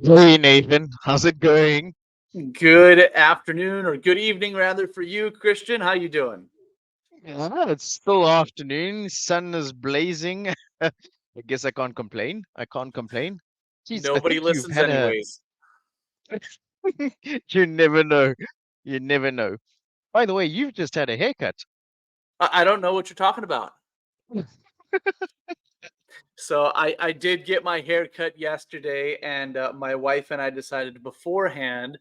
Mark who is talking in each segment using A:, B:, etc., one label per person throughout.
A: Hey Nathan, how's it going?
B: Good afternoon or good evening rather for you, Christian. How you doing?
A: It's still afternoon, sun is blazing. I guess I can't complain. I can't complain. Geez, I
B: Nobody
A: think you've
B: listens
A: had a.
B: anyways.
A: You never know. You never know. By the way, you've just had a haircut.
B: I don't know what you're talking about. So I did get my hair cut yesterday, and my wife and I decided beforehand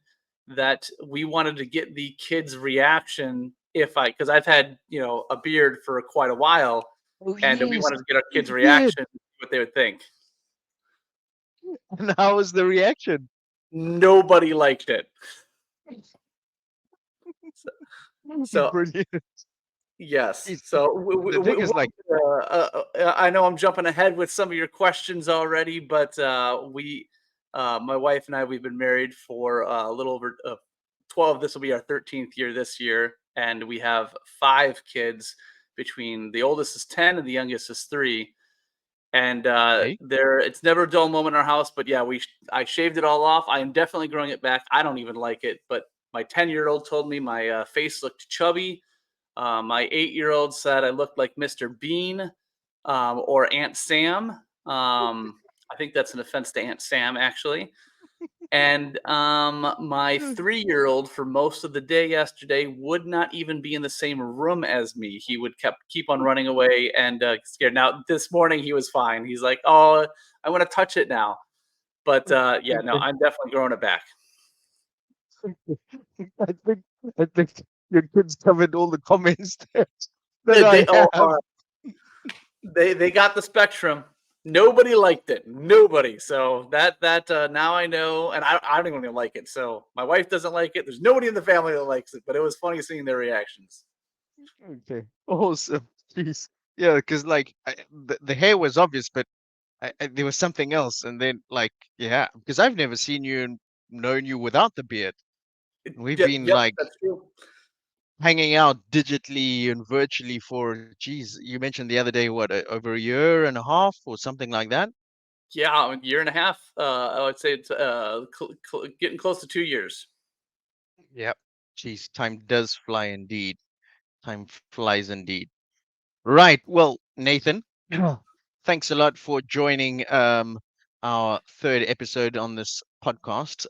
B: that we wanted to get the kids' reaction if I because I've had a beard for quite a while,
A: Oh
B: and we
A: yes,
B: wanted to get our kids'
A: you did.
B: reaction, what they would think.
A: And how was the reaction?
B: Nobody liked it. So, so
A: Brilliant.
B: Yes.
A: Jeez,
B: So
A: the thing is like,
B: I know I'm jumping ahead with some of your questions already, but my wife and I, we've been married for a little over 12. This will be our 13th year this year, and we have five kids. Between the oldest is 10 and the youngest is 3. And
A: hey,
B: it's never a dull moment in our house. But yeah, I shaved it all off. I am definitely growing it back. I don't even like it, but my 10-year-old told me my face looked chubby. My 8-year-old said I looked like Mr. Bean or Aunt Sam. I think that's an offense to Aunt Sam, actually. And my 3-year-old, for most of the day yesterday, would not even be in the same room as me. He would keep on running away and scared. Now this morning he was fine. He's like, "Oh, I want to touch it now." But yeah, no, I'm definitely growing it back.
A: I think I think your kids covered all the comments that
B: They,
A: I
B: they oh,
A: have.
B: they got the spectrum. Nobody liked it. Nobody. So now I know, and I don't even like it. So my wife doesn't like it. There's nobody in the family that likes it. But it was funny seeing their reactions.
A: Okay, awesome. Jeez. Yeah, because like the hair was obvious, but there was something else, and then like yeah, because I've never seen you and known you without the beard. We've
B: Yep,
A: been
B: yep,
A: like
B: that's true.
A: hanging out digitally and virtually for, geez, you mentioned the other day, what, over a year and a half or something like that?
B: Yeah, a year and a half. I would say it's getting close to 2 years.
A: Yep. Geez, time does fly indeed. Time flies indeed. Right. Well, Nathan, thanks a lot for joining our third episode on this podcast.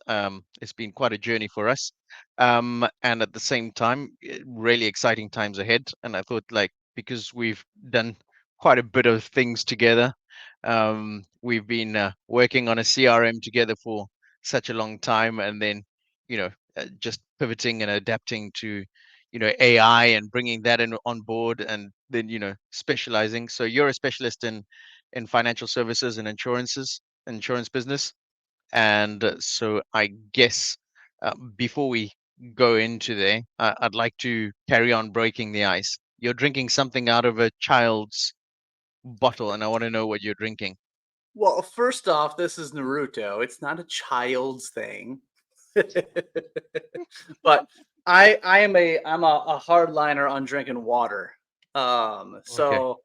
A: It's been quite a journey for us. And at the same time, really exciting times ahead. And I thought, like, because we've done quite a bit of things together, we've been working on a CRM together for such a long time, and then, just pivoting and adapting to AI and bringing that in on board, and then specializing. So you're a specialist in financial services and insurance business. And so I guess before we go into there, I'd like to carry on breaking the ice. You're drinking something out of a child's bottle, and I want to know what you're drinking.
B: Well, first off, this is Naruto. It's not a child's thing. But I'm a hardliner on drinking water.
A: Okay.
B: So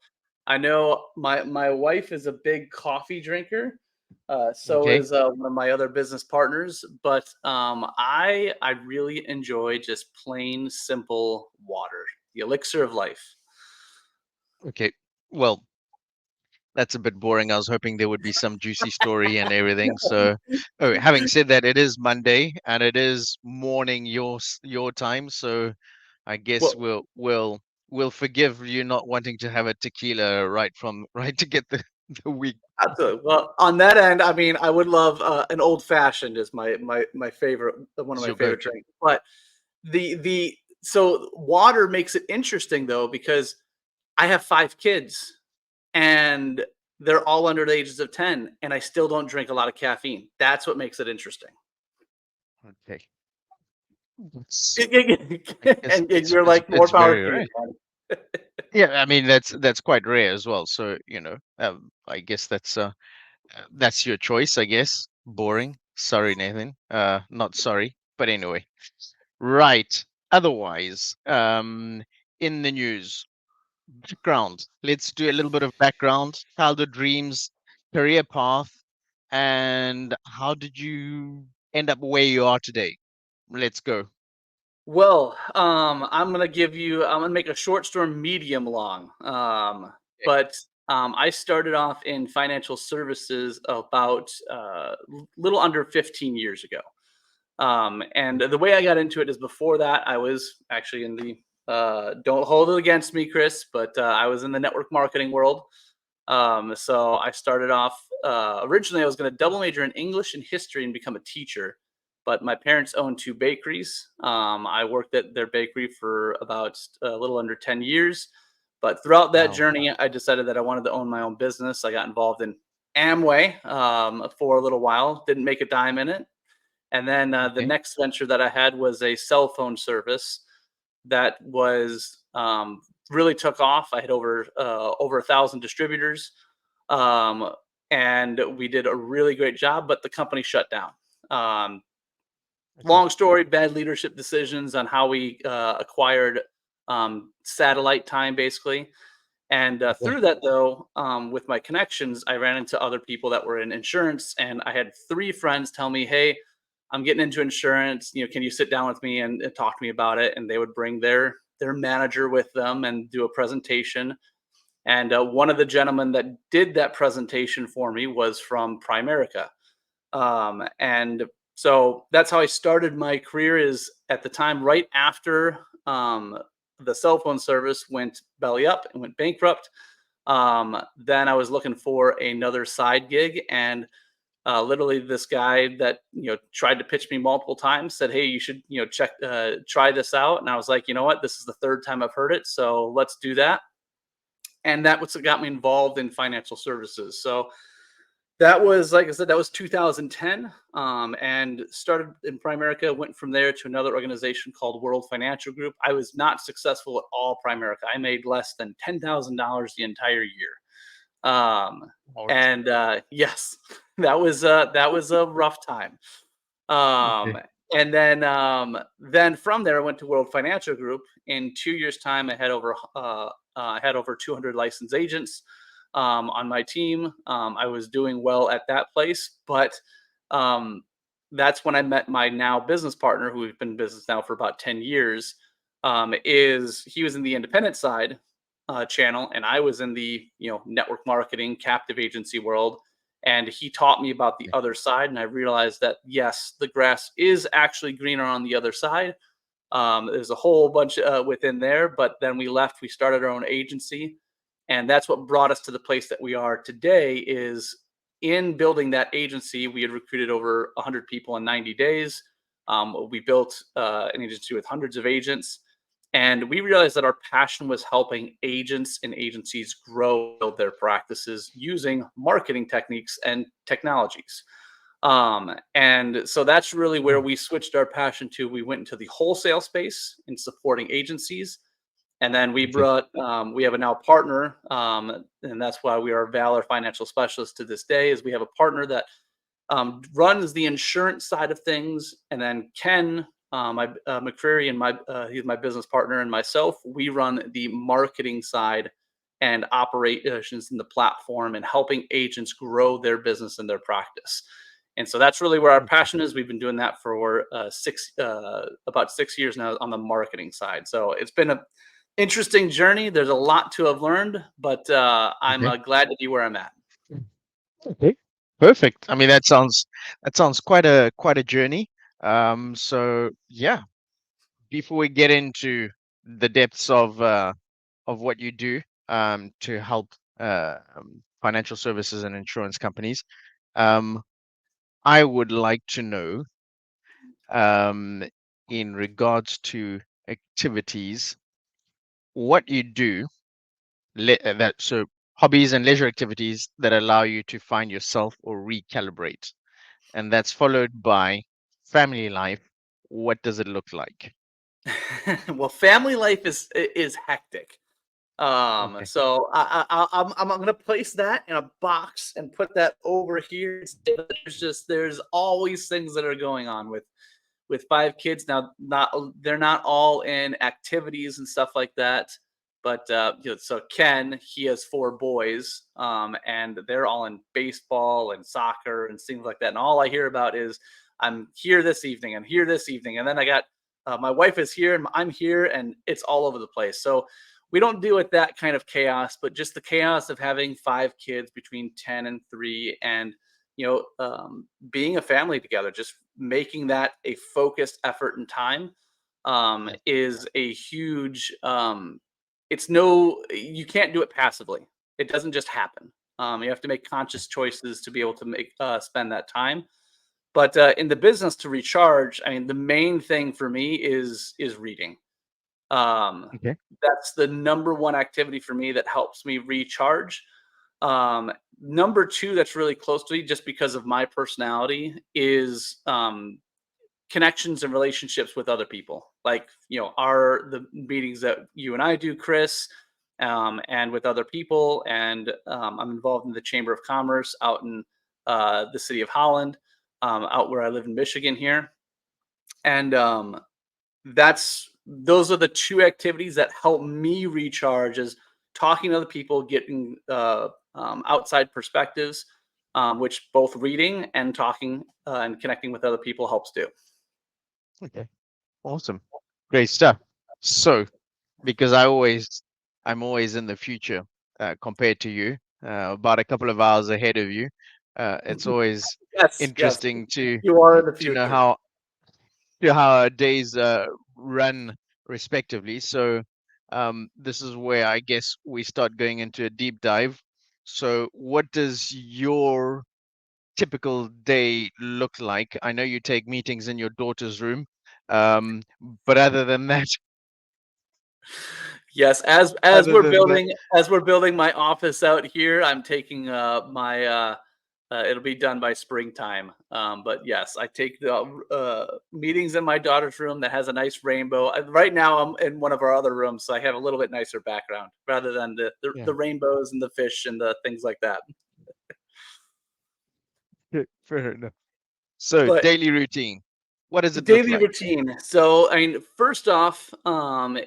B: I know my wife is a big coffee drinker. So
A: Okay.
B: is one of my other business partners. But I really enjoy just plain simple water, the elixir of life.
A: Okay. Well, that's a bit boring. I was hoping there would be some juicy story and everything. So, oh, having said that, it is Monday and it is morning your time. So, I guess
B: Well,
A: we'll forgive you not wanting to have a tequila right from right to get the week.
B: absolutely. Well, on that end, I mean, I would love an old fashioned is my favorite, one of
A: Is
B: my
A: your
B: favorite
A: go-to.
B: drinks. But the so water makes it interesting though because I have 5 kids and they're all under the ages of 10, and I still don't drink a lot of caffeine. That's what makes it interesting.
A: Okay. That's, I guess
B: And you're
A: it's
B: like, more
A: it's
B: power
A: very
B: to you,
A: rare.
B: man.
A: Yeah, I mean that's quite rare as well. So, I guess that's your choice, I guess. Boring. Sorry, Nathan. Not sorry, but anyway. Right. Otherwise, in the news, background. Let's do a little bit of background, childhood dreams, career path. and how did you end up where you are today? Let's go.
B: Well, I'm gonna make a short story medium long.
A: Okay.
B: But I started off in financial services about little under 15 years ago. And the way I got into it is before that, I was actually in the don't hold it against me, Chris, but I was in the network marketing world. So I started off originally, I was going to double major in English and history and become a teacher. But my parents owned two bakeries. I worked at their bakery for about a little under 10 years. But throughout that
A: Wow.
B: journey, I decided that I wanted to own my own business. I got involved in Amway for a little while, didn't make a dime in it. And then the
A: Okay.
B: next venture that I had was a cell phone service that was really took off. I had over 1,000 distributors, um, and we did a really great job. But the company shut down. Um,
A: Okay.
B: Long story, bad leadership decisions on how we acquired satellite time, basically. And
A: Okay.
B: through that, though, with my connections, I ran into other people that were in insurance, and I had three friends tell me, "Hey, I'm getting into insurance. Can you sit down with me and talk to me about it?" And they would bring their manager with them and do a presentation. And one of the gentlemen that did that presentation for me was from Primerica. And so that's how I started my career. Is at the time right after the cell phone service went belly up and went bankrupt. Then I was looking for another side gig, and literally this guy that tried to pitch me multiple times said, "Hey, you should try this out." And I was like, "You know what? This is the third time I've heard it, so let's do that." And that was what got me involved in financial services. So that was, like I said, that was 2010, and started in Primerica. Went from there to another organization called World Financial Group. I was not successful at all. Primerica. I made less than $10,000 the entire year. Um,
A: Ouch.
B: and yes, that was a rough time. Um,
A: Okay.
B: and then from there, I went to World Financial Group. In 2 years' time, I had over 200 licensed agents on my team. I was doing well at that place, but um, that's when I met my now business partner, who we've been in business now for about 10 years. Is He was in the independent side channel, and I was in the network marketing captive agency world. And he taught me about the
A: Okay.
B: other side, and I realized that yes, the grass is actually greener on the other side. There's a whole bunch within there, but then we left. We started our own agency, and that's what brought us to the place that we are today. Is in building that agency, we had recruited over 100 people in 90 days. We built an agency with hundreds of agents, and we realized that our passion was helping agents and agencies grow their practices using marketing techniques and technologies. And so that's really where
A: Oh,
B: we switched our passion to. We went into the wholesale space in supporting agencies. And then
A: okay.
B: we have a now partner, and that's why we are Valor Financial Specialists to this day. Is we have a partner that runs the insurance side of things, and then Ken, my McCreary, and he's my business partner, and myself, we run the marketing side and operations in the platform and helping agents grow their business and their practice. And so that's really where our
A: Okay.
B: passion is. We've been doing that for about 6 years now on the marketing side. So it's been a interesting journey. There's a lot to have learned, but I'm
A: Okay.
B: glad to be where I'm at.
A: Okay. Perfect. I mean, that sounds quite a journey. So yeah, before we get into the depths of what you do to help financial services and insurance companies, um, I would like to know um, in regards to activities, what you do that so hobbies and leisure activities that allow you to find yourself or recalibrate, and that's followed by family life. What does it look like?
B: Well, family life is hectic.
A: Okay.
B: So I'm gonna place that in a box and put that over here. There's always things that are going on with five kids now. Not They're not all in activities and stuff like that. But so Ken, he has four boys, and they're all in baseball and soccer and things like that. And all I hear about is I'm here this evening, I'm here this evening, and then I got my wife is here and I'm here, and it's all over the place. So we don't deal with that kind of chaos, but just the chaos of having five kids between 10 and 3, and being a family together, just making that a focused effort and time
A: Yeah.
B: is a huge it's no you can't do it passively. It doesn't just happen. You have to make
A: Yeah.
B: conscious choices to be able to make spend that time. But in the business, to recharge, I mean, the main thing for me is reading. um,
A: Okay.
B: that's the number one activity for me that helps me recharge. Number two, that's really close to me just because of my personality, is connections and relationships with other people. Like, are the meetings that you and I do, Chris, and with other people. And I'm involved in the Chamber of Commerce out in the city of Holland, out where I live in Michigan here. And that's those are the two activities that help me recharge, is talking to other people, getting outside perspectives, which both reading and talking and connecting with other people helps do.
A: Okay. Awesome. Great stuff. So, because I'm always in the future compared to you, about a couple of hours ahead of you. It's always
B: Yes, yes,
A: interesting to
B: you are in the
A: know
B: future.
A: how our days run respectively. So, this is where I guess we start going into a deep dive. So, what does your typical day look like? I know you take meetings in your daughter's room, um, but other than that,
B: Yes, as
A: other
B: we're
A: than that,
B: building my office out here, I'm taking my it'll be done by springtime. But yes, I take the meetings in my daughter's room that has a nice rainbow. Right now, I'm in one of our other rooms, so I have a little bit nicer background rather than
A: yeah,
B: the rainbows and the fish and the things like that.
A: fair enough. So,
B: But
A: daily routine. What does it look
B: daily
A: like?
B: routine. So, I mean, first off,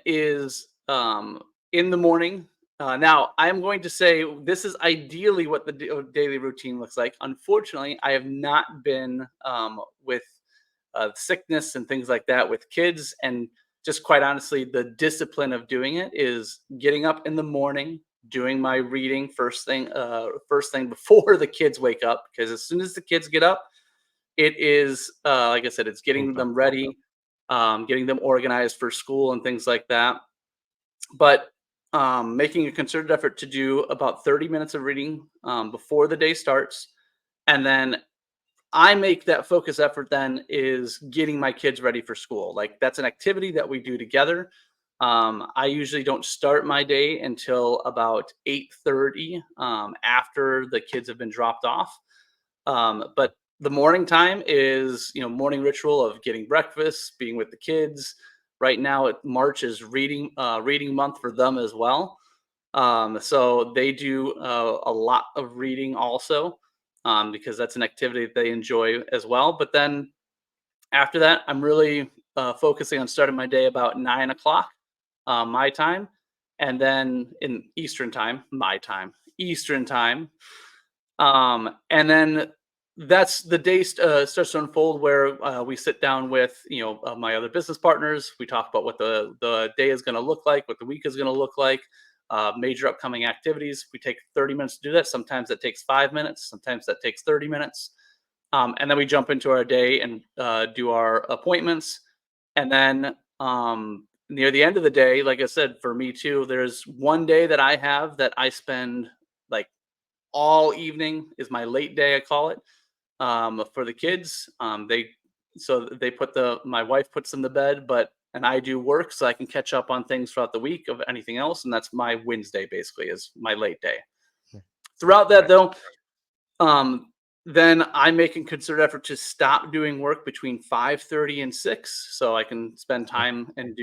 B: is in the morning. Now, I'm going to say this is ideally what the daily routine looks like. Unfortunately, I have not been with sickness and things like that with kids, and just quite honestly, the discipline of doing it is getting up in the morning, doing my reading first thing before the kids wake up. Because as soon as the kids get up, it is, like I said, it's
A: Full
B: getting
A: time.
B: them ready, getting them organized for school and things like that. But making a concerted effort to do about 30 minutes of reading before the day starts. And then I make that focus effort then is getting my kids ready for school. Like, that's an activity that we do together. I usually don't start my day until about 8:30, after the kids have been dropped off. But the morning time is, morning ritual of getting breakfast, being with the kids. Right now, March is reading month for them as well. So they do a lot of reading also, because that's an activity that they enjoy as well. But then after that, I'm really focusing on starting my day about 9 o'clock my time, and then in Eastern time, and then that's the day starts to unfold, where we sit down with my other business partners. We talk about what the day is going to look like, what the week is going to look like, major upcoming activities. We take 30 minutes to do that. Sometimes that takes 5 minutes. Sometimes that takes 30 minutes. And then we jump into our day and do our appointments. And then near the end of the day, like I said, for me too, there's one day that I have that I spend like all evening is my late day, I call it, for the kids. They put my wife puts them to bed, but and I do work so I can catch up on things throughout the week of anything else, and that's my Wednesday basically is my late day.
A: Yeah.
B: Throughout that
A: Right.
B: though, um, then I make a concerted effort to stop doing work between 5:30 and 6, so I can spend
A: Yeah.
B: time and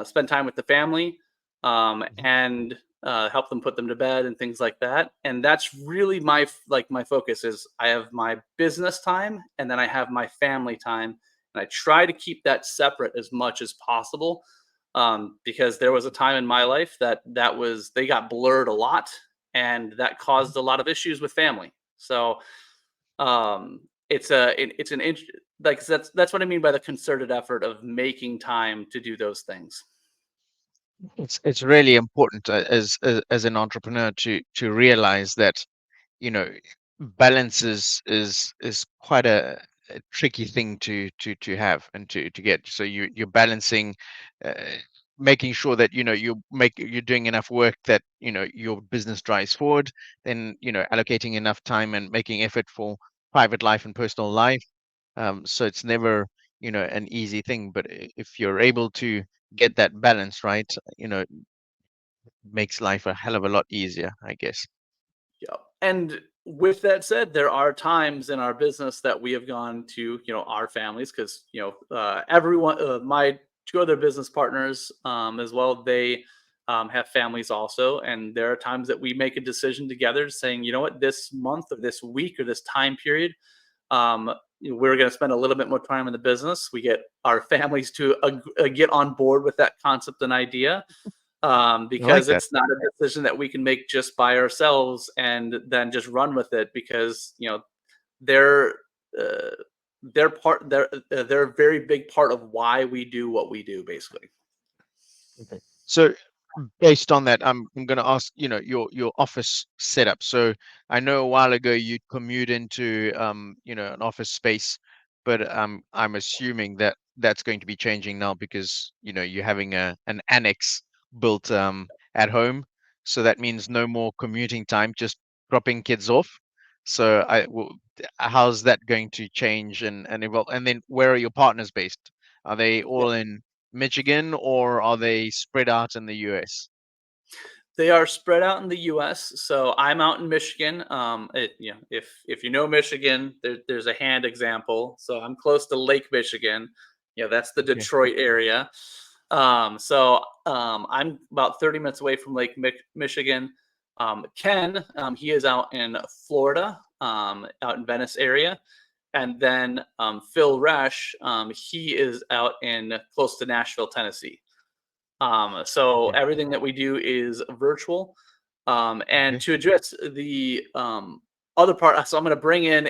B: spend time with the family,
A: Mhm.
B: and help them put them to bed and things like that. And that's really my focus is I have my business time and then I have my family time, and I try to keep that separate as much as possible. because there was a time in my life that was they got blurred a lot, and that caused a lot of issues with family. So um, it's an like that's what I mean by the concerted effort of making time to do those things.
A: It's really important as an entrepreneur to realize that balance is quite a tricky thing to have and to get. So you're balancing, uh, making sure that you're doing enough work that your business drives forward, then allocating enough time and making effort for private life and personal life. So it's never an easy thing, but if you're able to get that balance right, makes life a hell of a lot easier, I guess.
B: Yep. And with that said, there are times in our business that we have gone to, our families, because everyone, my two other business partners, as well, they have families also, and there are times that we make a decision together, saying, you know what, this month or this week or this time period, um, we're going to spend a little bit more time in the business. We get our families to get on board with that concept and idea,
A: I like
B: because
A: that.
B: it's not a decision that we can make just by ourselves and then just run with it, because they're uh, they're a very big part of why we do what we do, basically.
A: Okay. So based on that, I'm going to ask, your office setup. So I know a while ago you'd commute into, an office space, but I'm assuming that that's going to be changing now because, you're having an annex built at home. So that means no more commuting time, just dropping kids off. So how's that going to change and evolve? And then where are your partners based? Are they all in Michigan or are they spread out in the US?
B: They are spread out in the U.S. So I'm out in Michigan. If you know Michigan, there's a hand example. So I'm close to Lake Michigan. That's the
A: Okay.
B: Detroit area. I'm about 30 minutes away from Lake Michigan. Ken, he is out in Florida, out in Venice area, and then Phil Resch, he is out in close to Nashville, Tennessee. So
A: Okay.
B: everything that we do is virtual. And
A: Okay.
B: to address the other part, so I'm going to bring in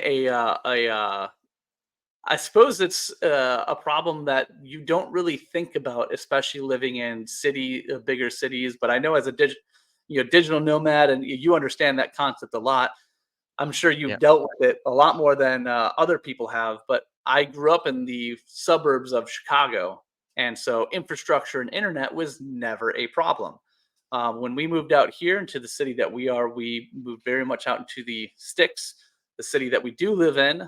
B: I suppose it's a problem that you don't really think about, especially living in bigger cities. But I know as a digital nomad, and you understand that concept a lot. I'm sure
A: Yeah.
B: you've dealt with it a lot more than other people have, but I grew up in the suburbs of Chicago. And so infrastructure and internet was never a problem. When we moved out here into the city that we moved very much out into the sticks. The city that we do live in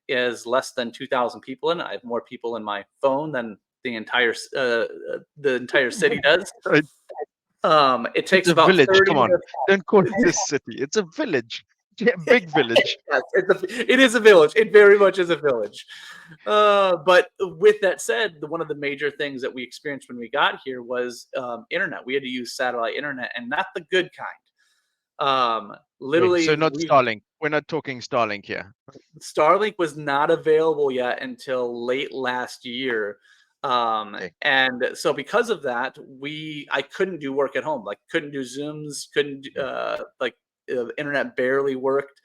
B: is less than 2,000 people in it. I have more people in my phone than the entire city does.
A: Right.
B: It
A: It's
B: takes
A: a
B: about
A: village.
B: 30
A: Come on.
B: to
A: Don't call it a city. It's a village. Yeah, big village.
B: Yes, it is a village. It very much is a village. But with that said, one of the major things that we experienced when we got here was internet. We had to use satellite internet, and not the good kind.
A: Okay. So
B: Literally,
A: not Starlink. We're not talking Starlink here.
B: Starlink was not available yet until late last year.
A: Okay.
B: And so because of that, I couldn't do work at home. Like couldn't do Zooms, couldn't
A: Okay.
B: the internet barely worked.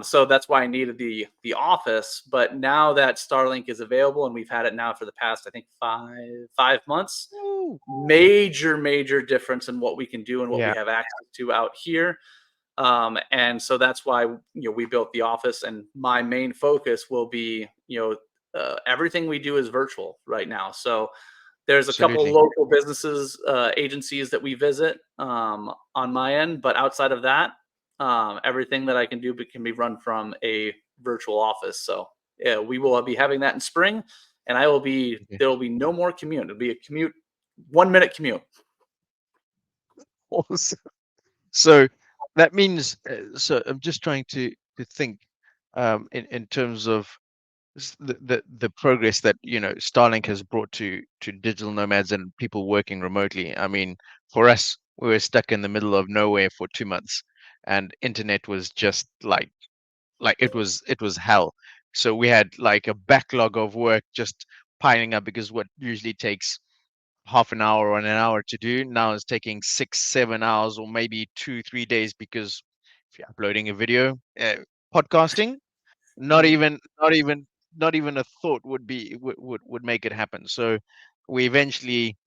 B: So that's why I needed the office. But now that Starlink is available, and we've had it now for the past, I think, five months,
A: Woo.
B: major difference in what we can do and what we
A: Yeah.
B: have access to out here. And so that's why we built the office, and my main focus will be everything we do is virtual right now. So there's a couple
A: Absolutely.
B: local businesses, agencies that we visit on my end, but outside of that, everything that I can do can be run from a virtual office. So yeah, we will be having that in spring, and
A: Okay.
B: there will be no more commute. It'll be a commute, 1 minute commute.
A: Awesome. So that means, so I'm just trying to think in terms of the progress that Starlink has brought to digital nomads and people working remotely. I mean, for us, we were stuck in the middle of nowhere for 2 months, and internet was just like it was hell. So we had like a backlog of work just piling up because what usually takes half an hour or an hour to do now is taking 6 7 hours or maybe 2 3 days, because if you're uploading a video, podcasting, not
B: Mhm.
A: even not even not even a thought would make it happen. So we eventually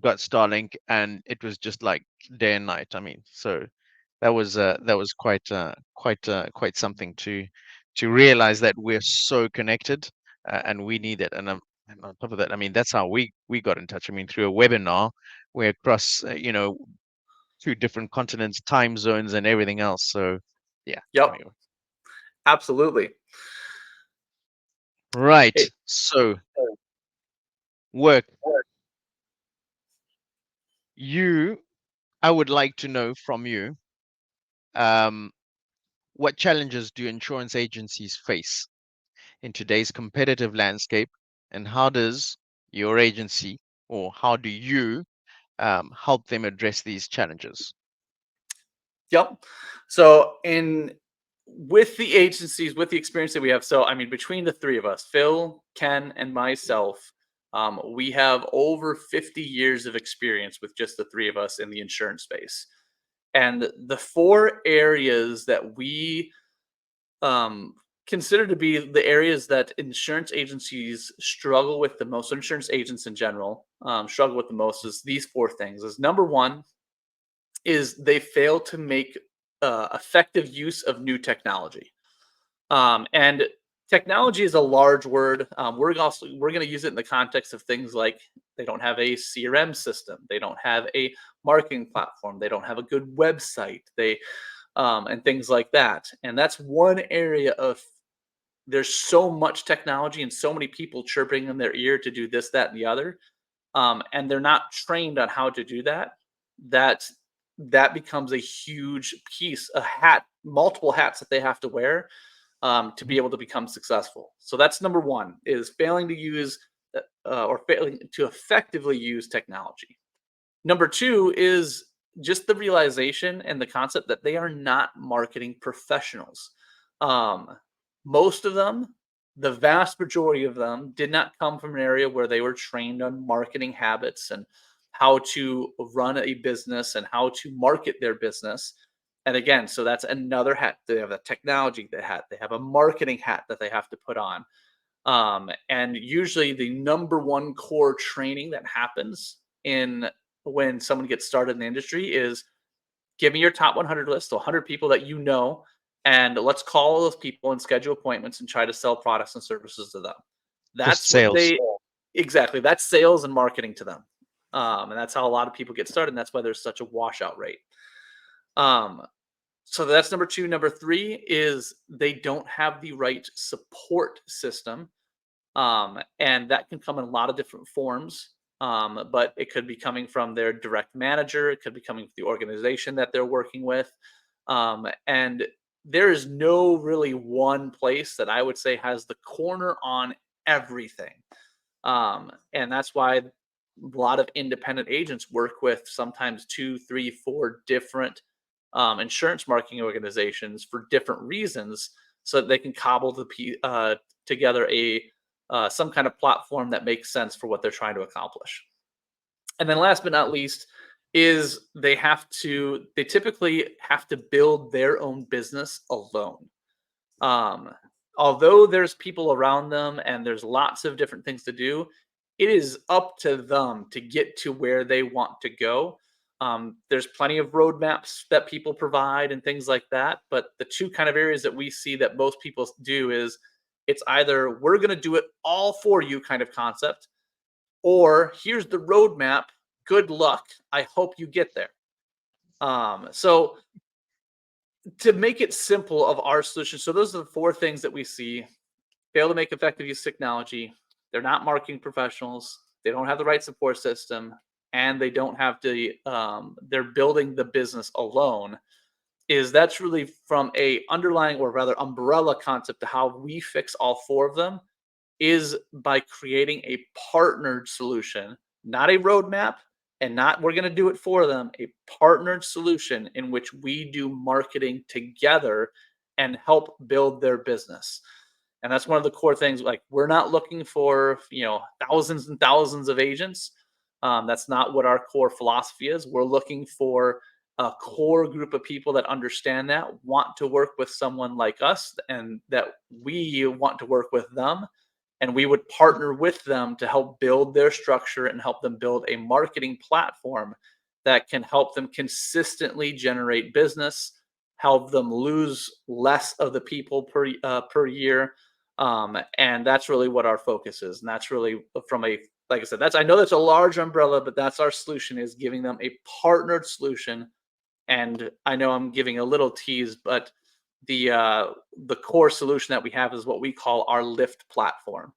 A: got Starlink, and it was just like day and night. I mean, so that was quite something to realize that we're so connected, and we need it. And on top of that, I mean, that's how we got in touch. I mean, through a webinar, we're across, 2 different continents, time zones, and everything else. So yeah,
B: Yep,
A: anyway.
B: absolutely.
A: Right.
B: Hey,
A: So work, you I would like to know from you, um, what challenges do insurance agencies face in today's competitive landscape, and how does your agency, or how do you, help them address these challenges?
B: yep. So in with the agencies, with the experience that we have, so I mean, between the three of us, Phil, Ken, and myself, we have over 50 years of experience with just the three of us in the insurance space. And the four areas that we um, consider to be the areas that insurance agencies struggle with the most, or insurance agents in general struggle with the most, is these four things. Is number one is they fail to make effective use of new technology. And technology is a large word. We're going to use it in the context of things like they don't have a CRM system, they don't have a marketing platform, they don't have a good website, they and things like that. And that's one area of there's so much technology and so many people chirping in their ear to do this, that, and the other, and they're not trained on how to do that. That that becomes a huge piece, a hat, multiple hats that they have to wear to be
A: Mhm.
B: able to become successful. So that's number one: is failing to use or failing to effectively use technology. Number two is just the realization and the concept that they are not marketing professionals. Um, Most of them, the vast majority of them, did not come from an area where they were trained on marketing habits and how to run a business and how to market their business. And again, so that's another hat. They have a technology hat. They have a marketing hat that they have to put on. And usually, the number one core training that happens in when someone gets started in the industry is give me your top 100 list, so 100 people that you know, and let's call those people and schedule appointments and try to sell products and services to them.
A: Just
B: That's what
A: sales.
B: they exactly. That's sales and marketing to them, and that's how a lot of people get started. And that's why there's such a washout rate. Um, so that's number two. Number three is they don't have the right support system, and that can come in a lot of different forms. But it could be coming from their direct manager, it could be coming from the organization that they're working with. And there is no really one place that I would say has the corner on everything. And that's why a lot of independent agents work with sometimes two, three, four different insurance marketing organizations for different reasons, so that they can cobble together a some kind of platform that makes sense for what they're trying to accomplish. And then last but not least is they typically have to build their own business alone. Um, Although there's people around them and there's lots of different things to do, it is up to them to get to where they want to go. There's plenty of roadmaps that people provide and things like that. But the two kind of areas that we see that most people do is it's either we're going to do it all for you kind of concept, or here's the roadmap. Good luck. I hope you get there. So to make it simple of our solution, so those are the four things that we see: fail to make effective use of technology, they're not marketing professionals, they don't have the right support system, and they don't have they're building the business alone. Is that's really from a underlying, or rather umbrella concept, to how we fix all four of them is by creating a partnered solution, not a roadmap, and not we're going to do it for them, a partnered solution in which we do marketing together and help build their business. And that's one of the core things. Like, we're not looking for thousands and thousands of agents. That's not what our core philosophy is. We're looking for a core group of people that understand that, want to work with someone like us, and that we want to work with them. And we would partner with them to help build their structure and help them build a marketing platform that can help them consistently generate business, help them lose less of the people per year. And that's really what our focus is. And that's really from a, like I said, that's, I know that's a large umbrella, but that's our solution, is giving them a partnered solution. And I know I'm giving a little tease, but the core solution that we have is what we call our Lift platform,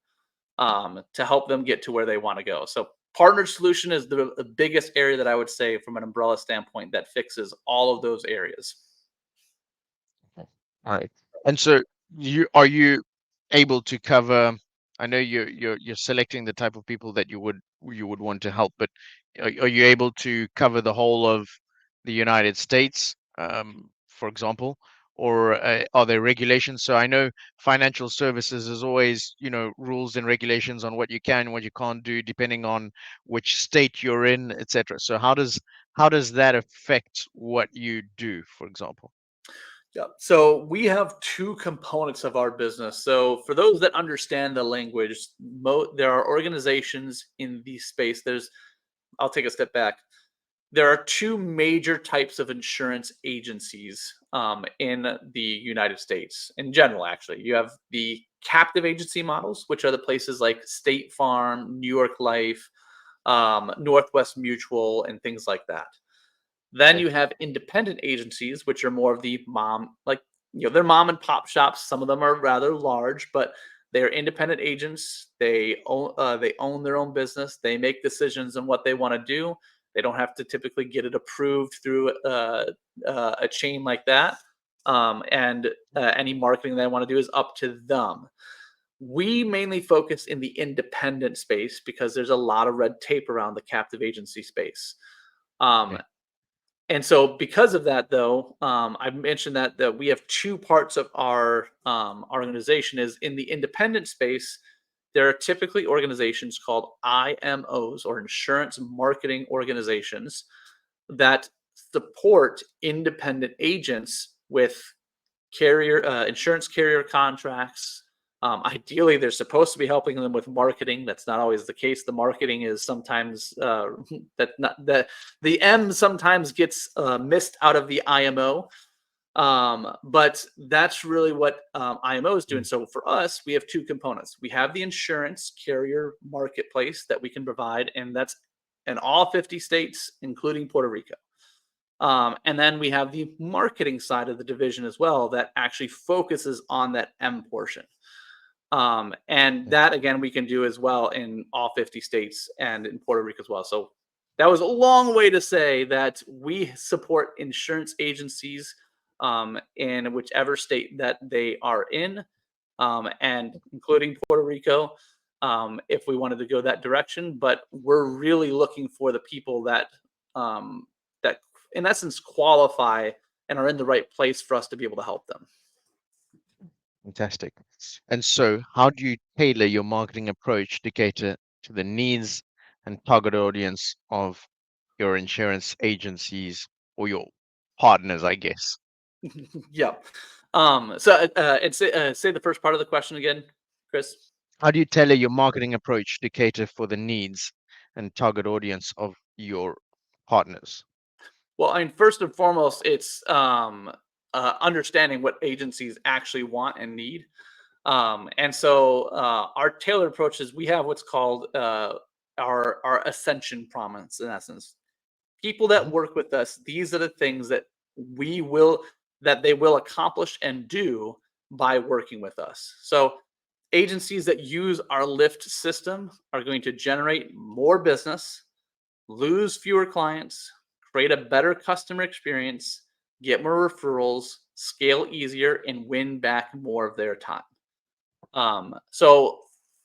B: to help them get to where they want to go. So partnered solution is the biggest area that I would say from an umbrella standpoint that fixes all of those areas.
A: Right. And so you able to cover, I know you're selecting the type of people that you would want to help, but are you able to cover the whole of the United States, for example, or are there regulations? So I know financial services is always, rules and regulations on what you can and what you can't do, depending on which state you're in, etc. So how does that affect what you do, for example?
B: Yeah. So we have two components of our business. So for those that understand the language, there are organizations in the space. I'll take a step back. There are two major types of insurance agencies in the United States in general, actually. You have the captive agency models, which are the places like State Farm, New York Life, Northwest Mutual, and things like that. Then
A: Okay.
B: you have independent agencies, which are more of the they're mom and pop shops. Some of them are rather large, but they're independent agents. They own their own business. They make decisions on what they want to do. They don't have to typically get it approved through a chain like that. And any marketing they want to do is up to them. We mainly focus in the independent space because there's a lot of red tape around the captive agency space. Um,
A: Okay.
B: and so because of that, though, I mentioned that we have two parts of our organization. Is in the independent space, there are typically organizations called IMOs, or insurance marketing organizations, that support independent agents with insurance carrier contracts. Ideally, they're supposed to be helping them with marketing. That's not always the case. The marketing is sometimes that not the M sometimes gets missed out of the IMO. But that's really what IMO is doing.
A: Mm.
B: So for us, we have two components. We have the insurance carrier marketplace that we can provide, and that's in all 50 states, including Puerto Rico. And then we have the marketing side of the division as well that actually focuses on that M portion. And
A: Okay.
B: that again we can do as well in all 50 states and in Puerto Rico as well. So that was a long way to say that we support insurance agencies in whichever state that they are in, and including Puerto Rico, if we wanted to go that direction. But we're really looking for the people that in essence qualify and are in the right place for us to be able to help them.
A: Fantastic. And so, how do you tailor your marketing approach to cater to the needs and target audience of your insurance agencies or your partners, I guess?
B: Yeah. Say the first part of the question again, Chris.
A: How do you tailor your marketing approach to cater for the needs and target audience of your partners?
B: Well, I mean, first and foremost, it's understanding what agencies actually want and need. And so our tailored approach is we have what's called our ascension promise, in essence. People that
A: Mhm.
B: work with us, these are the things we will that they will accomplish and do by working with us. So agencies that use our Lift system are going to generate more business, lose fewer clients, create a better customer experience, get more referrals, scale easier, and win back more of their time. So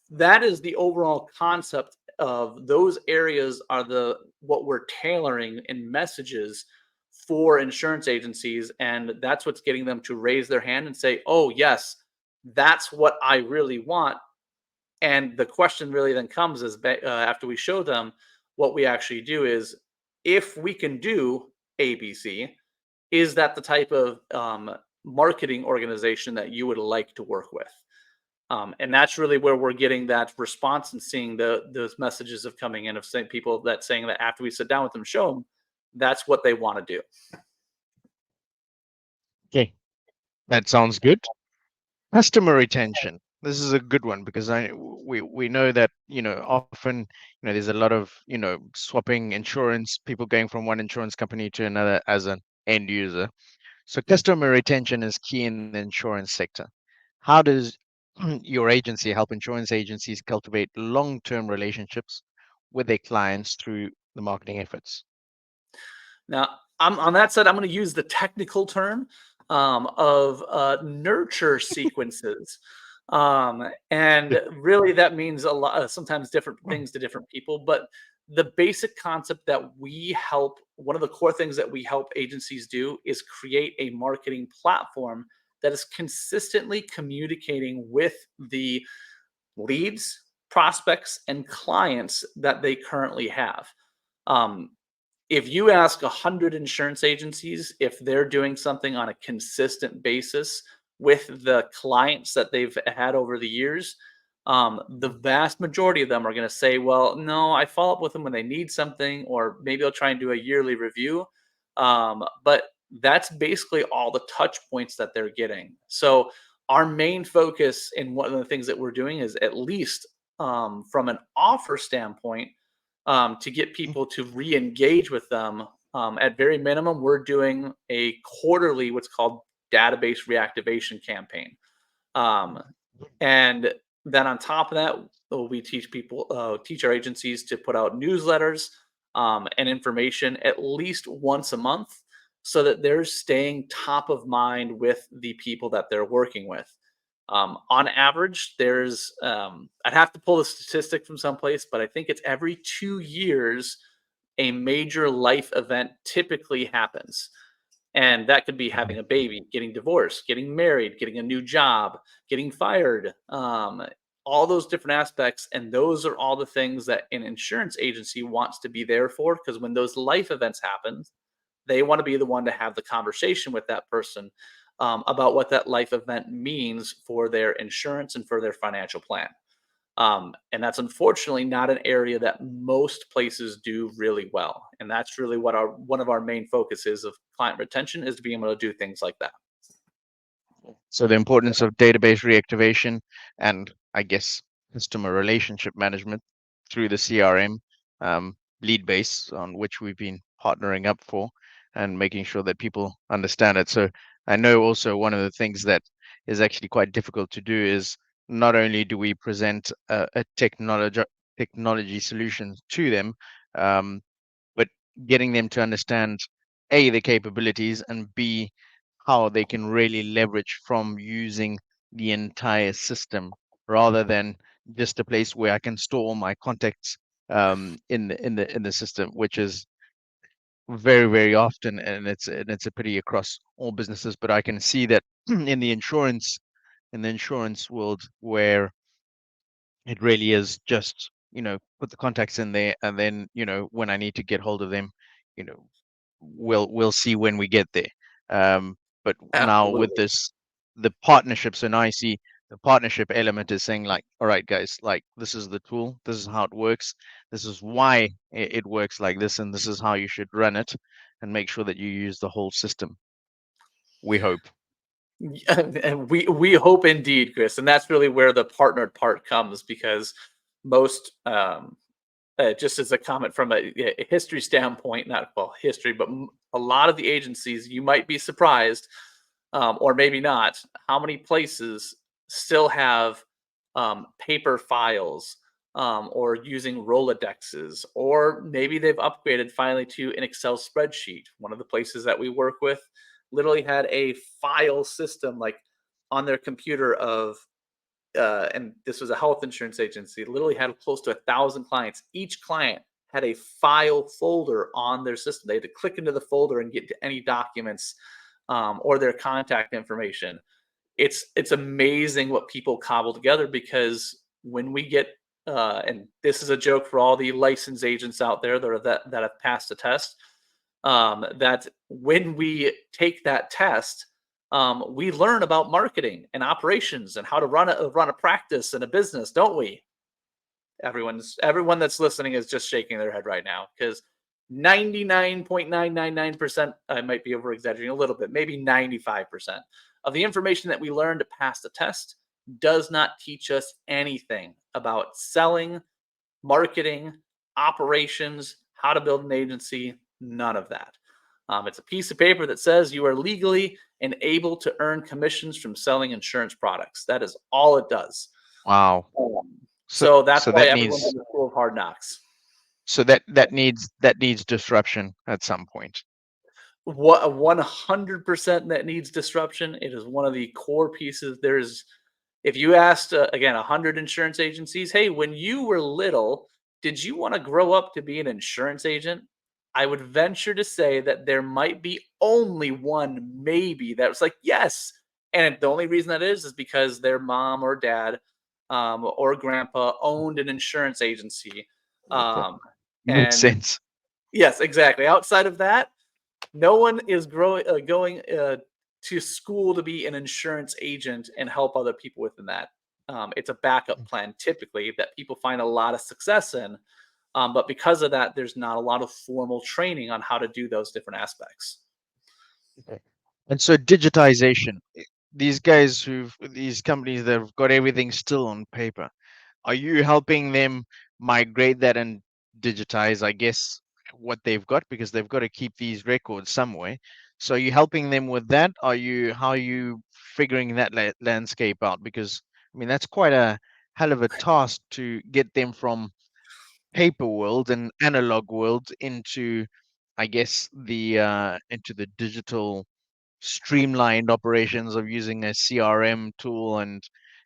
B: that is the overall concept of those areas are the what we're tailoring in messages for insurance agencies, and that's what's getting them to raise their hand and say, "Oh yes, that's what I really want." And the question really then comes is after we show them, what we actually do is, if we can do ABC, is that the type of marketing organization that you would like to work with? And that's really where we're getting that response and seeing those messages of coming in of saying people that saying that after we sit down with them, show them that's what they want to do.
A: Okay, that sounds good. Customer retention. This is a good one because we know that often there's a lot of swapping insurance, people going from one insurance company to another as an end user. So customer retention is key in the insurance sector. How does your agency help insurance agencies cultivate long-term relationships with their clients through the marketing efforts?
B: Now, I'm on that side. I'm going to use the technical term of nurture sequences, and really that means a lot. Sometimes different things to different people, but the basic concept that we help, one of the core things that we help agencies do is create a marketing platform that is consistently communicating with the leads, prospects, and clients that they currently have. Um, if you ask 100 insurance agencies if they're doing something on a consistent basis with the clients that they've had over the years, the vast majority of them are going to say, well, no, I follow up with them when they need something, or maybe I'll try and do a yearly review. But that's basically all the touch points that they're getting. So, our main focus in one of the things that we're doing is, at least from an offer standpoint, to get people to re-engage with them. At very minimum, we're doing a quarterly, what's called database reactivation campaign. Um, and then on top of that, we teach our agencies to put out newsletters and information at least once a month, so that they're staying top of mind with the people that they're working with. On average, I'd have to pull the statistic from someplace, but I think it's every 2 years, a major life event typically happens. And that could be having a baby, getting divorced, getting married, getting a new job, getting fired, all those different aspects. And those are all the things that an insurance agency wants to be there for. Because when those life events happen, they want to be the one to have the conversation with that person about what that life event means for their insurance and for their financial plan. And that's unfortunately not an area that most places do really well. And that's really what our one of our main focuses of client retention is, to be able to do things like that.
A: So the importance of database reactivation and I guess customer relationship management through the CRM lead base on which we've been partnering up for and making sure that people understand it. So I know also one of the things that is actually quite difficult to do is not only do we present a technology solution to them, um, but getting them to understand A, the capabilities, and B, how they can really leverage from using the entire system rather than just a place where I can store all my contacts in the system, which is very often, and it's a pity across all businesses. But I can see that in the insurance world where it really is just, put the contacts in there, and then, when I need to get hold of them, you know, we'll see when we get there. But now with
B: Absolutely.
A: the partnership, so now I see the partnership element is saying like, all right, guys, like this is the tool, this is how it works, this is why it works like this, and this is how you should run it, and make sure that you use the whole system. We hope.
B: And we hope indeed, Chris, and that's really where the partnered part comes, because most just as a comment from a history standpoint, not well history, but a lot of the agencies, you might be surprised, or maybe not, how many places still have paper files, or using Rolodexes, or maybe they've upgraded finally to an Excel spreadsheet. One of the places that we work with literally had a file system, like on their computer, of and this was a health insurance agency, literally had close to 1,000 clients. Each client had a file folder on their system. They had to click into the folder and get to any documents, or their contact information. It's amazing what people cobble together, because when we get and this is a joke for all the licensed agents out there that have passed the test, that when we take that test, we learn about marketing and operations and how to run a practice and a business, don't we? Everyone that's listening is just shaking their head right now because 99.999%, I might be over exaggerating a little bit, maybe 95% of the information that we learn to pass the test does not teach us anything about selling, marketing, operations, how to build an agency, none of that. It's a piece of paper that says you are legally and able to earn commissions from selling insurance products. That is all it does.
A: Wow.
B: Um,
A: So
B: so that's
A: so
B: why
A: that
B: everyone's
A: needs
B: in the school of hard knocks.
A: that needs disruption at some point.
B: What 100% that needs disruption. It is one of the core pieces. There's If you asked again 100 insurance agencies, hey, when you were little, did you want to grow up to be an insurance agent? I would venture to say that there might be only one, maybe, that was like, yes. And the only reason that is because their mom or dad or grandpa owned an insurance agency.
A: Okay.
B: Um,
A: Makes
B: and
A: sense.
B: yes, exactly. Outside of that, no one is going to school to be an insurance agent and help other people within that. It's a backup plan typically that people find a lot of success in. But because of that, there's not a lot of formal training on how to do those different aspects.
A: Okay. And so digitization, these companies that have got everything still on paper, are you helping them migrate that and digitize, I guess, what they've got because they've got to keep these records somewhere. So are you helping them with that? How are you figuring that landscape out? Because I mean, that's quite a hell of a task to get them from paper world and analog world into, I guess, the into the digital streamlined operations of using a CRM tool and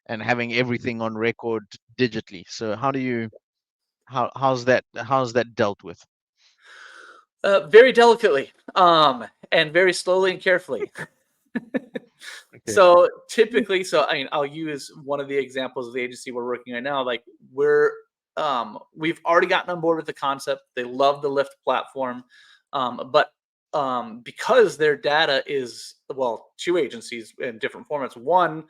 A: having everything on record digitally. So how do you how's that dealt with?
B: Very delicately, and very slowly and carefully.
A: Okay.
B: So typically, I mean, I'll use one of the examples of the agency we're working right now. Like we've already gotten on board with the concept. They love the Lyft platform, but because their data is, well, two agencies in different formats. One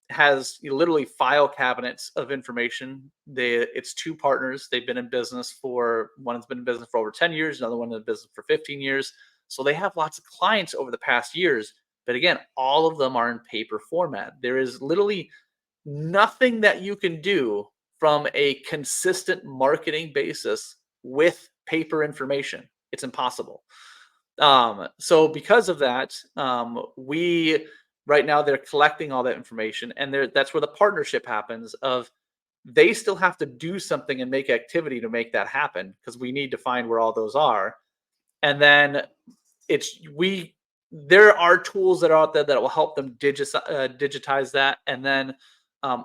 B: has literally file cabinets of information. It's two partners. They've been in business for One's been in business for over 10 years, another one in business for 15 years. So they have lots of clients over the past years. But again, all of them are in paper format. There is literally nothing that you can do from a consistent marketing basis with paper information. It's impossible. So because of that, we right now they're collecting all that information, and that's where the partnership happens. Of They still have to do something and make activity to make that happen because we need to find where all those are, and then it's we there are tools that are out there that will help them digitize that, and then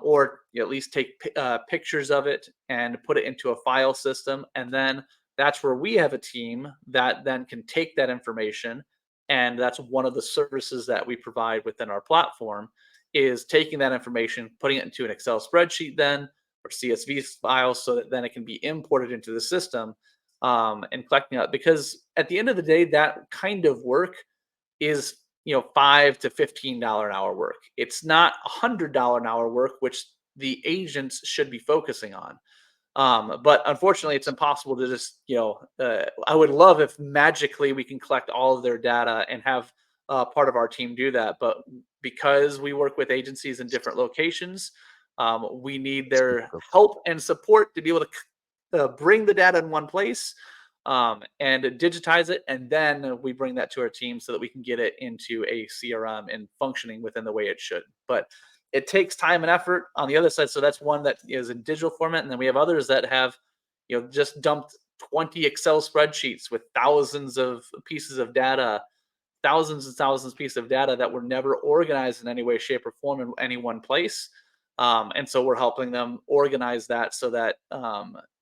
B: or at least take pictures of it and put it into a file system, and then that's where we have a team that then can take that information, and that's one of the services that we provide within our platform is taking that information, putting it into an Excel spreadsheet then or CSV files so that then it can be imported into the system, and collecting it. Because at the end of the day, that kind of work is $5 to $15 an hour work. It's not $100 an hour work, which the agents should be focusing on. But unfortunately, it's impossible to just I would love if magically we can collect all of their data and have part of our team do that. But because we work with agencies in different locations, we need
A: It's
B: their
A: difficult.
B: help and support to be able to bring the data in one place, and digitize it, and then we bring that to our team so that we can get it into a CRM and functioning within the way it should. But it takes time and effort on the other side. So that's one that is in digital format, and then we have others that have just dumped 20 Excel spreadsheets with thousands of pieces of data, thousands and thousands of pieces of data that were never organized in any way, shape, or form in any one place. And so we're helping them organize that so that,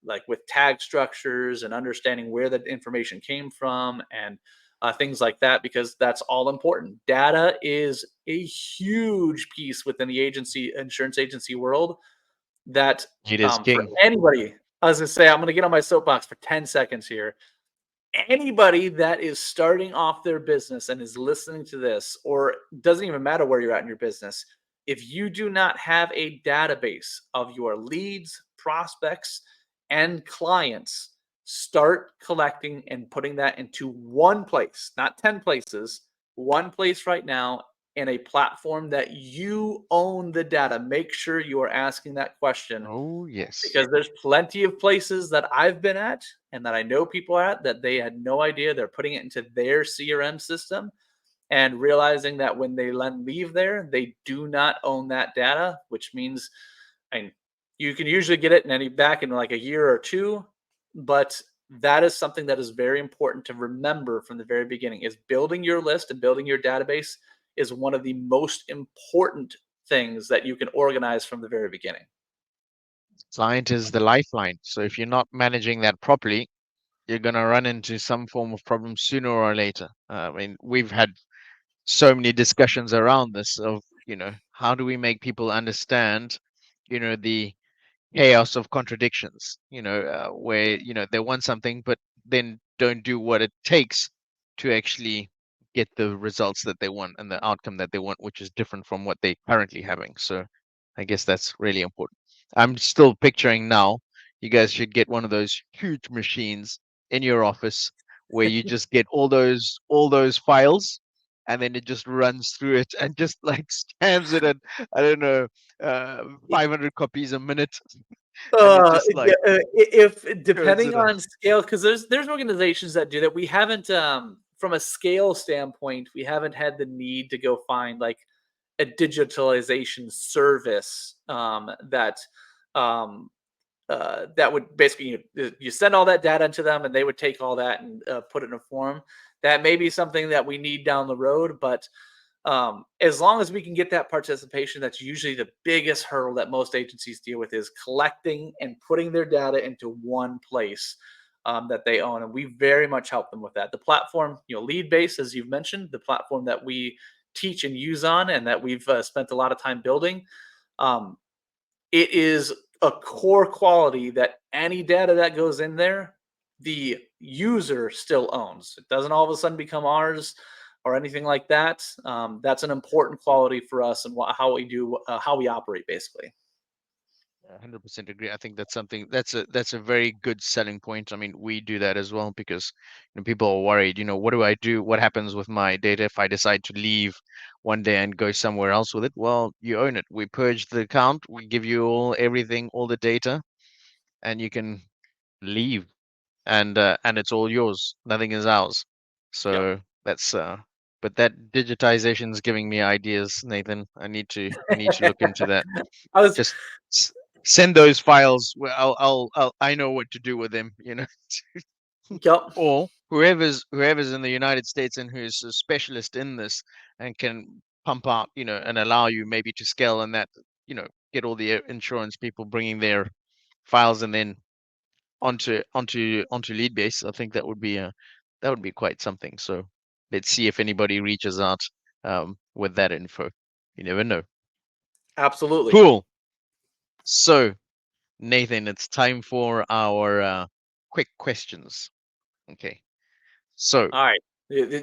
B: like with tag structures and understanding where the information came from and things like that, because that's all important. Data is a huge piece within the insurance agency world. that
A: It is
B: for
A: king.
B: anybody, I was gonna say, I'm gonna get on my soapbox for 10 seconds here. Anybody that is starting off their business and is listening to this, or doesn't even matter where you're at in your business, if you do not have a database of your leads, prospects, and clients, start collecting and putting that into one place, not 10 places, one place right now, in a platform that you own the data. Make sure you are asking that question,
A: Oh, yes.
B: because there's plenty of places that I've been at and that I know people at that they had no idea they're putting it into their CRM system, and realizing that when they leave there, they do not own that data, which means, I mean, you can usually get it in any back in like a year or two, but that is something that is very important to remember from the very beginning. Is building your list and building your database is one of the most important things that you can organize from the very beginning.
A: Client is the lifeline. So if you're not managing that properly, you're going to run into some form of problem sooner or later. I mean, we've had so many discussions around this of, how do we make people understand, the chaos of contradictions, where, they want something, but then don't do what it takes to actually get the results that they want and the outcome that they want, which is different from what they're currently having. So I guess that's really important. I'm still picturing now, you guys should get one of those huge machines in your office where you just get all those files and then it just runs through it and just like scans it at, I don't know, 500 copies a minute, and it just
B: Yeah,
A: like
B: if
A: turns
B: depending
A: it on.
B: on scale, because there's organizations that do that. We haven't, from a scale standpoint, we haven't had the need to go find like a digitalization service um, that would basically, you send all that data into them and they would take all that and put it in a form. That may be something that we need down the road, but as long as we can get that participation, that's usually the biggest hurdle that most agencies deal with, is collecting and putting their data into one place that they own, and we very much help them with that. The platform, lead base, as you've mentioned, the platform that we teach and use on, and that we've spent a lot of time building. um, it is a core quality that any data that goes in there, the user still owns. It doesn't all of a sudden become ours or anything like that. That's an important quality for us and how we do, how we operate, basically.
A: 100% agree. I think that's a very good selling point. I mean, we do that as well because people are worried. What do I do? What happens with my data if I decide to leave one day and go somewhere else with it? Well, you own it. We purge the account. We give you all everything, all the data, and you can leave, and it's all yours. Nothing is ours.
B: Yep.
A: So but that digitization is giving me ideas, Nathan. I need to look into that.
B: I was.
A: Just s- send those files. Well, I know what to do with them.
B: Yep.
A: Or whoever's in the United States and who's a specialist in this and can pump out, and allow you maybe to scale and that, get all the insurance people bringing their files and then onto lead base. I think that would be quite something. So let's see if anybody reaches out with that info. You never know.
B: Absolutely.
A: Cool. So Nathan, it's time for our quick questions. Okay. So
B: All right.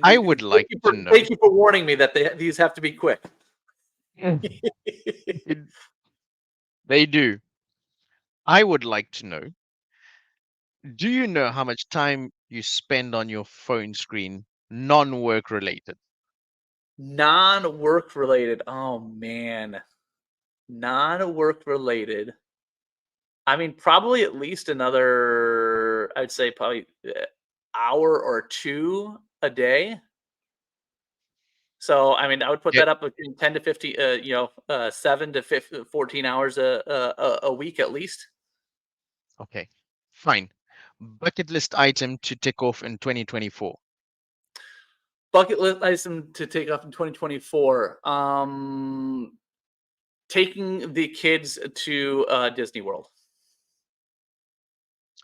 A: I would like to know.
B: Thank you for warning me that these have to be quick.
A: Mm. It- They do. I would like to know, do you know how much time you spend on your phone screen, non-work related?
B: Non-work related. Oh man, non-work related. I mean, probably at least another, I'd say probably hour or two a day. So, I mean, I would put
A: Yeah.
B: that up between 10 to 50, 7 to 15, 14 hours a week at least.
A: Okay. Fine. Bucket list item to tick off in 2024.
B: Bucket list item to take off in 2024. Taking the kids to Disney World.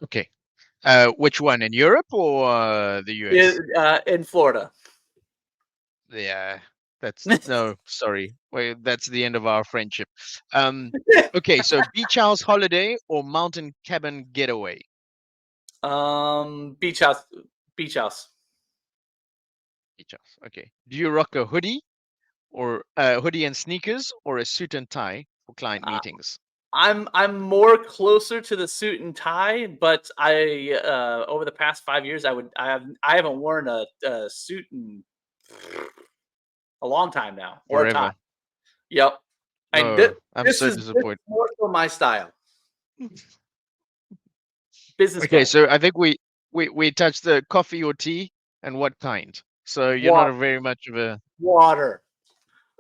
A: Okay. Which one, in Europe or the US?
B: In Florida.
A: Yeah. That's no, sorry. Wait, that's the end of our friendship. Um, okay, so beach house holiday or mountain cabin getaway?
B: Beach house. Beach house.
A: Beach house. Okay. Do you rock a hoodie or hoodie and sneakers or a suit and tie for client
B: Uh,
A: meetings?
B: I'm more closer to the suit and tie, but I over the past 5 years, I haven't worn a suit in a long time now, or a tie.
A: Forever.
B: Yep, and
A: Oh, I'm
B: this
A: so
B: is
A: disappointed.
B: more so my style, business
A: Okay,
B: casual.
A: so I think we touched the coffee or tea and what kind. So you're not
B: Water,
A: a very much of a
B: water.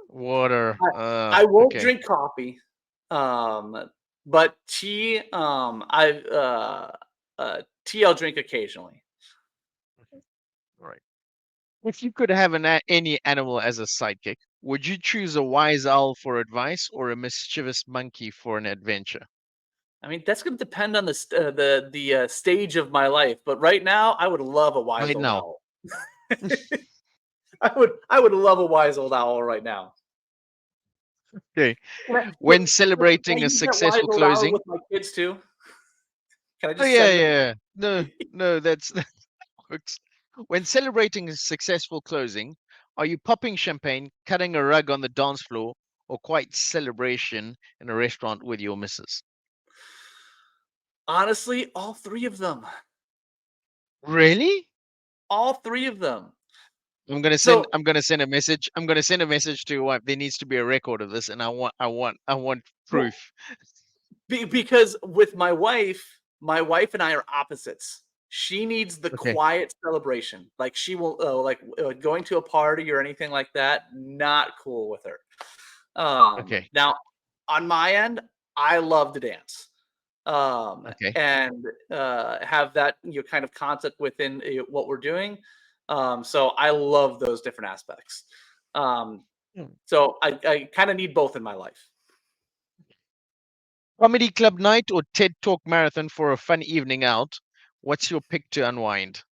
A: water.
B: I won't
A: Okay.
B: drink coffee, but tea. Tea I'll drink occasionally.
A: All right. If you could have any animal as a sidekick, would you choose a wise owl for advice or a mischievous monkey for an adventure?
B: I mean, that's going to depend on the stage of my life. But right now, I would love a wise
A: Right
B: old
A: now.
B: owl. I would love a wise old owl right now.
A: Okay.
B: Wait,
A: When
B: can I
A: celebrating a
B: use that wise
A: successful
B: old owl
A: closing.
B: with my kids too? Can I
A: Oh
B: just
A: yeah,
B: send them?
A: yeah. No, no, that works. When celebrating a successful closing, are you popping champagne, cutting a rug on the dance floor, or quite celebration in a restaurant with your missus?
B: Honestly, all three of them.
A: Really?
B: All three of them.
A: I'm gonna send.
B: So
A: I'm gonna send a message. I'm gonna send a message to your wife. There needs to be a record of this, and I want
B: well,
A: proof.
B: because with my wife and I are opposites. She needs the
A: Okay.
B: quiet celebration. Like she will going to a party or anything like that. Not cool with her.
A: Okay.
B: Now on my end, I love to dance.
A: Okay.
B: And have that kind of concept within what we're doing. So I love those different aspects. Um,
A: Hmm.
B: so I kind of need both in my life.
A: Comedy club night or TED Talk marathon for a fun evening out. What's your pick to unwind?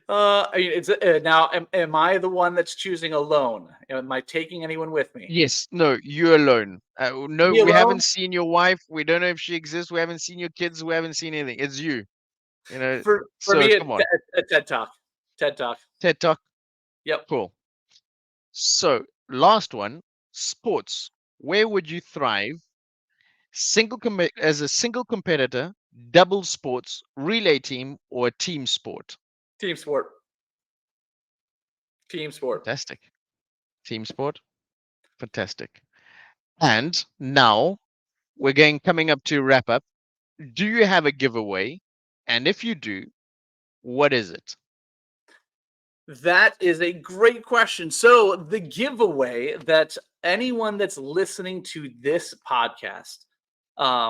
B: I mean, it's now. Am I the one that's choosing alone? Am I taking anyone with me?
A: Yes. No, you alone. No,
B: Me
A: we
B: alone?
A: haven't seen your wife. We don't know if she exists. We haven't seen your kids. We haven't seen anything. It's you. You know.
B: For
A: So
B: me,
A: come on.
B: a TED Talk. TED Talk.
A: TED Talk.
B: Yep.
A: Cool. So last one. Sports. Where would you thrive? As a single competitor, double sports, relay team, or a team sport?
B: Team sport. Team sport.
A: Fantastic. Team sport. Fantastic. And now we're going coming up to wrap up. Do you have a giveaway? And if you do, what is it?
B: That is a great question. So, the giveaway that anyone that's listening to this podcast,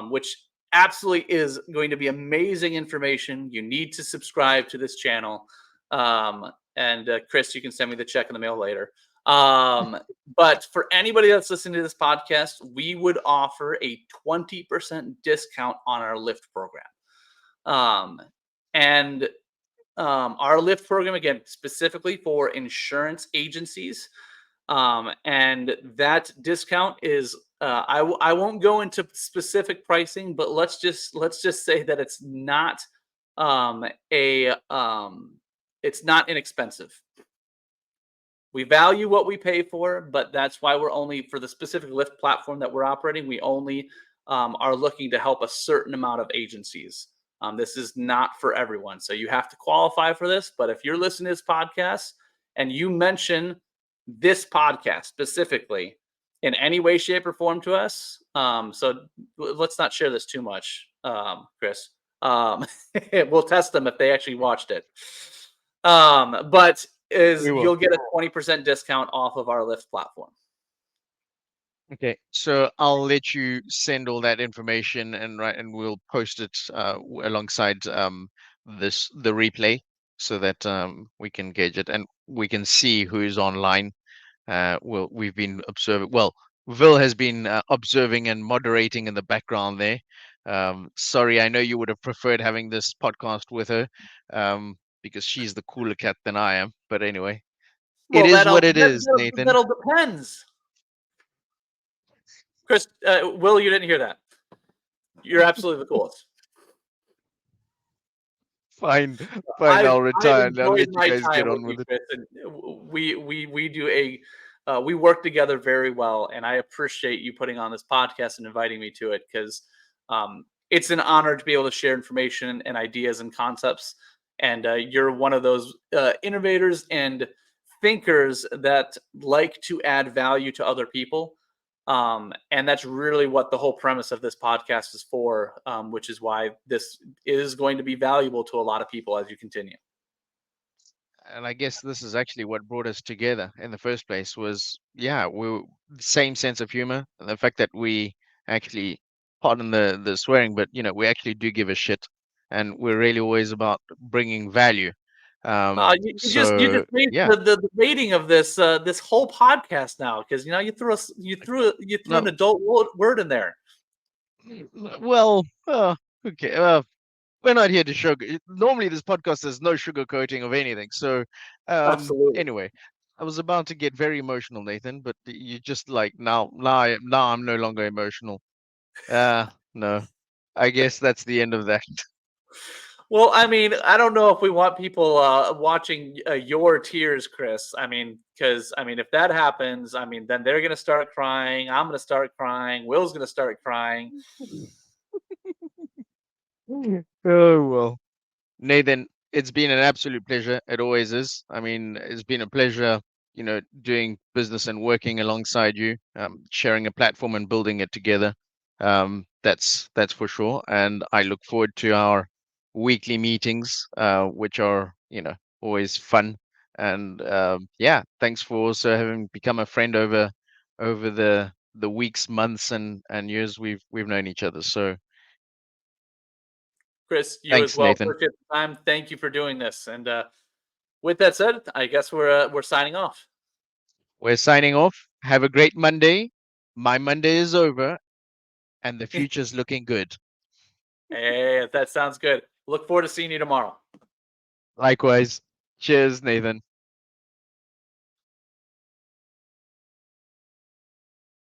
B: which absolutely is going to be amazing information, you need to subscribe to this channel. And Chris, you can send me the check in the mail later. Um, but for anybody that's listening to this podcast, we would offer a 20% discount on our Lyft program. Um, and our Lyft program, again, specifically for insurance agencies. And that discount is I won't go into specific pricing, but let's just say that um, a it's not inexpensive. We value what we pay for, but that's why we're only for the specific Lyft platform that we're operating. We only are looking to help a certain amount of agencies. This is not for everyone, so you have to qualify for this. But if you're listening to this podcast and you mention this podcast specifically in any way, shape, or form to us, let's not share this too much, Chris. We'll test them if they actually watched it. But is
A: We will.
B: you'll get a 20% discount off of our Lyft platform.
A: Okay, so I'll let you send all that information and we'll post it alongside the replay so that we can gauge it and we can see who's online. We've been observing. Well, Vil has been observing and moderating in the background there. Sorry, I know you would have preferred having this podcast with her because she's the cooler cat than I am. But anyway, It
B: Well,
A: is what
B: that'll
A: it
B: that,
A: is,
B: that'll,
A: Nathan.
B: that'll depends. Chris, Will, you didn't hear that. You're absolutely the coolest.
A: Fine, fine.
B: I've
A: I'll
B: I've
A: retire and I'll
B: enjoyed
A: let you
B: my
A: guys get
B: time with
A: on
B: you,
A: with it.
B: Chris, and we do a we work together very well, and I appreciate you putting on this podcast and inviting me to it because it's an honor to be able to share information and ideas and concepts. And you're one of those innovators and thinkers that like to add value to other people. And that's really what the whole premise of this podcast is for, which is why this is going to be valuable to a lot of people as you continue.
A: And I guess this is actually what brought us together in the first place was, yeah, we same sense of humor. And the fact that we actually, pardon the swearing, but we actually do give a shit, and we're really always about bringing value.
B: You just
A: So
B: made
A: yeah,
B: the rating of this whole podcast now because you threw an
A: no,
B: adult word in there.
A: well, okay, we're not here to sugar. Normally, this podcast there's no sugarcoating of anything. So,
B: Absolutely.
A: anyway, I was about to get very emotional, Nathan, but you just like now I'm no longer emotional. No, I guess that's the end of that.
B: Well, I mean, I don't know if we want people watching your tears, Chris. I mean, because I mean, if that happens, I mean, then they're gonna start crying. I'm gonna start crying. Will's gonna start crying.
A: Oh well. Nathan, it's been an absolute pleasure. It always is. I mean, it's been a pleasure, doing business and working alongside you, sharing a platform and building it together. That's for sure. And I look forward to our weekly meetings, which are, always fun. And yeah, thanks for also having become a friend over the weeks, months, and years we've known each other. So
B: Chris, you as
A: thanks,
B: well.
A: Nathan.
B: Appreciate the time. Thank you for doing this. And with that said, I guess we're signing off.
A: We're signing off. Have a great Monday. My Monday is over and the future's looking good.
B: Hey, that sounds good. Look forward to seeing you tomorrow.
A: Likewise. Cheers, Nathan.